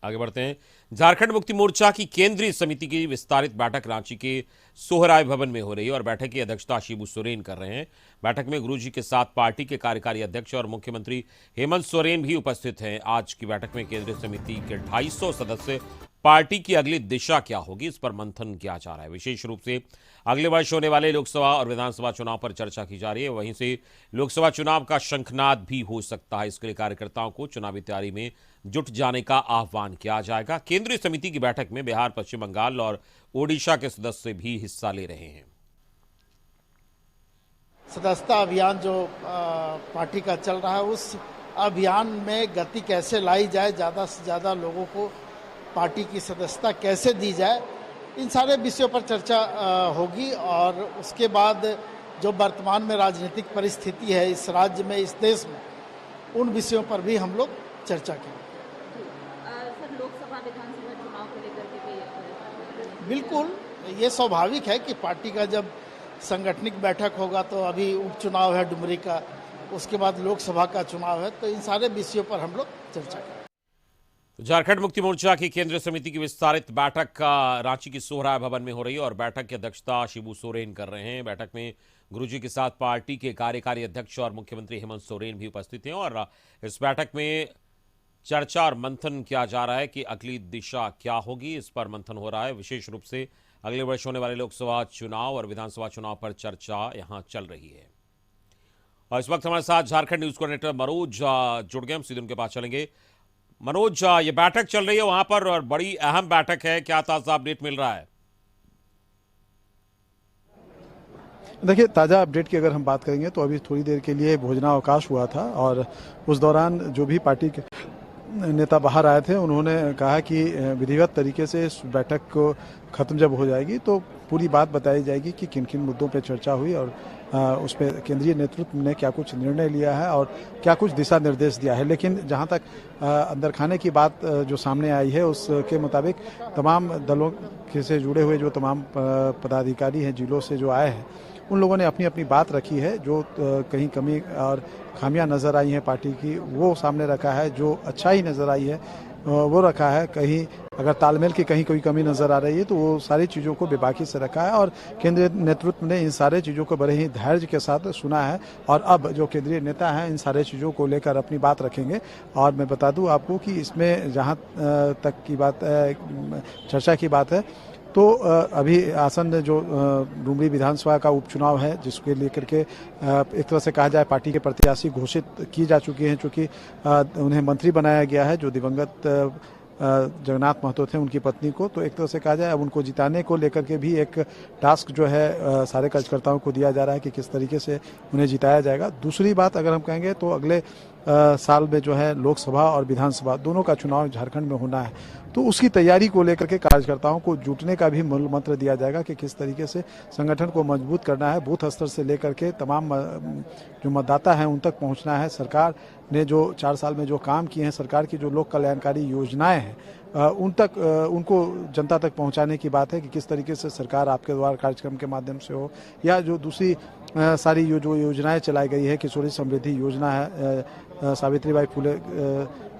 आगे बढ़ते हैं। झारखंड मुक्ति मोर्चा की केंद्रीय समिति की विस्तारित बैठक रांची के सोहराय भवन में हो रही है और बैठक की अध्यक्षता शिबू सोरेन कर रहे हैं। बैठक में गुरुजी के साथ पार्टी के कार्यकारी अध्यक्ष और मुख्यमंत्री हेमंत सोरेन भी उपस्थित हैं। आज की बैठक में केंद्रीय समिति के 250 सदस्य पार्टी की अगली दिशा क्या होगी, इस पर मंथन किया जा रहा है। विशेष रूप से अगले वर्ष होने वाले लोकसभा और विधानसभा चुनाव पर चर्चा की जा रही है। वहीं से लोकसभा चुनाव का शंखनाद भी हो सकता है। इसके लिए कार्यकर्ताओं को चुनावी तैयारी में जुट जाने का आह्वान किया जाएगा। केंद्रीय समिति की बैठक में बिहार, पश्चिम बंगाल और ओडिशा के सदस्य भी हिस्सा ले रहे हैं। सदस्यता अभियान जो पार्टी का चल रहा है, उस अभियान में गति कैसे लाई जाए, ज़्यादा से ज़्यादा लोगों को पार्टी की सदस्यता कैसे दी जाए, इन सारे विषयों पर चर्चा होगी। और उसके बाद जो वर्तमान में राजनीतिक परिस्थिति है इस राज्य में, इस देश में, उन विषयों पर भी हम लोग चर्चा करेंगे। सर, लोकसभा विधानसभा चुनाव को लेकर के बिल्कुल, ये स्वाभाविक है कि पार्टी का जब संगठनिक बैठक होगा तो अभी उपचुनाव है डुमरी का, उसके बाद लोकसभा का चुनाव है, तो इन सारे विषयों पर हम लोग चर्चा करेंगे। झारखंड मुक्ति मोर्चा की केंद्रीय समिति की विस्तारित बैठक का रांची के सोहराय भवन में हो रही है और बैठक की अध्यक्षता शिबू सोरेन कर रहे हैं। बैठक में गुरुजी के साथ पार्टी के कार्यकारी अध्यक्ष और मुख्यमंत्री हेमंत सोरेन भी उपस्थित हैं और इस बैठक में चर्चा और मंथन किया जा रहा है कि अगली दिशा क्या होगी, इस पर मंथन हो रहा है। विशेष रूप से अगले वर्ष होने वाले लोकसभा चुनाव और विधानसभा चुनाव पर चर्चा यहां चल रही है। और इस वक्त हमारे साथ झारखंड न्यूज कोऑर्डिनेटर मनोज जुड़ गए, हम सीधे उनके पास चलेंगे। मनोज, ये बैठक चल रही है वहां पर और बड़ी अहम बैठक है, क्या ताजा अपडेट मिल रहा है? देखिए, ताज़ा अपडेट की अगर हम बात करेंगे तो अभी थोड़ी देर के लिए भोजनावकाश हुआ था और उस दौरान जो भी पार्टी के नेता बाहर आए थे उन्होंने कहा कि विधिवत तरीके से इस बैठक को ख़त्म जब हो जाएगी तो पूरी बात बताई जाएगी कि किन किन मुद्दों पर चर्चा हुई और उस पर केंद्रीय नेतृत्व ने क्या कुछ निर्णय लिया है और क्या कुछ दिशा निर्देश दिया है। लेकिन जहां तक अंदर खाने की बात जो सामने आई है उसके मुताबिक तमाम दलों से जुड़े हुए जो तमाम पदाधिकारी हैं जिलों से जो आए हैं उन लोगों ने अपनी अपनी बात रखी है। जो कहीं कमी और खामियां नज़र आई हैं पार्टी की वो सामने रखा है, जो अच्छाई नज़र आई है वो रखा है। कहीं अगर तालमेल की कहीं कोई कमी नज़र आ रही है तो वो सारी चीज़ों को बेबाकी से रखा है और केंद्रीय नेतृत्व ने इन सारे चीज़ों को बड़े ही धैर्य के साथ सुना है और अब जो केंद्रीय नेता हैं इन सारे चीज़ों को लेकर अपनी बात रखेंगे। और मैं बता दूं आपको कि इसमें जहां तक की बात चर्चा की बात है तो अभी आसन्न जो डुमरी विधानसभा का उपचुनाव है जिसके लेकर के एक तरह से कहा जाए पार्टी के प्रत्याशी घोषित की जा चुकी हैं, चूँकि उन्हें मंत्री बनाया गया है जो दिवंगत जगन्नाथ महतो थे उनकी पत्नी को। तो एक तरह से कहा जाए अब उनको जिताने को लेकर के भी एक टास्क जो है सारे कार्यकर्ताओं को दिया जा रहा है कि किस तरीके से उन्हें जिताया जाएगा। दूसरी बात अगर हम कहेंगे तो अगले साल में जो है लोकसभा और विधानसभा दोनों का चुनाव झारखंड में होना है, तो उसकी तैयारी को लेकर के कार्यकर्ताओं को जुटने का भी मूल मंत्र दिया जाएगा कि किस तरीके से संगठन को मजबूत करना है, बूथ स्तर से लेकर के तमाम जो मतदाता हैं उन तक पहुंचना है। सरकार ने जो 4 साल में जो काम किए हैं, सरकार की जो लोक कल्याणकारी योजनाएं हैं उन तक उनको जनता तक पहुंचाने की बात है कि किस तरीके से सरकार आपके द्वारा कार्यक्रम के माध्यम से हो या जो दूसरी सारी जो योजनाएं चलाई गई है, किशोरी समृद्धि योजना है, सावित्रीबाई फुले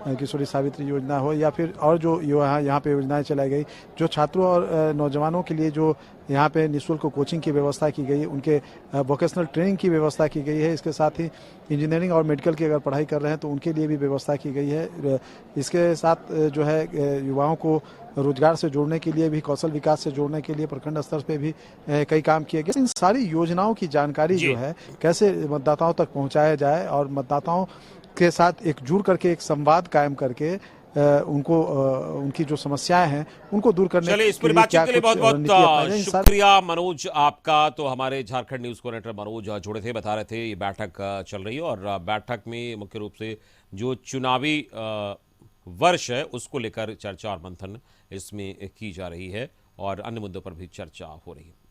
किशोरी सावित्री योजना हो या फिर और जो यहाँ पे योजनाएं चलाई गई, जो छात्रों और नौजवानों के लिए जो यहाँ पे निःशुल्क कोचिंग की व्यवस्था की गई, उनके वोकेशनल ट्रेनिंग की व्यवस्था की गई है। इसके साथ ही इंजीनियरिंग और मेडिकल की अगर पढ़ाई कर रहे हैं तो उनके लिए भी व्यवस्था की गई है। इसके साथ जो है युवाओं को रोजगार से जोड़ने के लिए भी, कौशल विकास से जोड़ने के लिए प्रखंड स्तर पे भी कई काम किए गए। इन सारी योजनाओं की जानकारी जो है कैसे मतदाताओं तक पहुँचाया जाए और मतदाताओं के साथ एक जुड़ करके एक संवाद कायम करके उनको उनकी जो समस्याएं हैं उनको दूर करने चलिए, इस पूरी बातचीत के लिए बहुत बहुत शुक्रिया मनोज आपका। तो हमारे झारखंड न्यूज कोऑर्डिनेटर मनोज जुड़े थे, बता रहे थे ये बैठक चल रही है और बैठक में मुख्य रूप से जो चुनावी वर्ष है उसको लेकर चर्चा और मंथन इसमें की जा रही है और अन्य मुद्दों पर भी चर्चा हो रही है।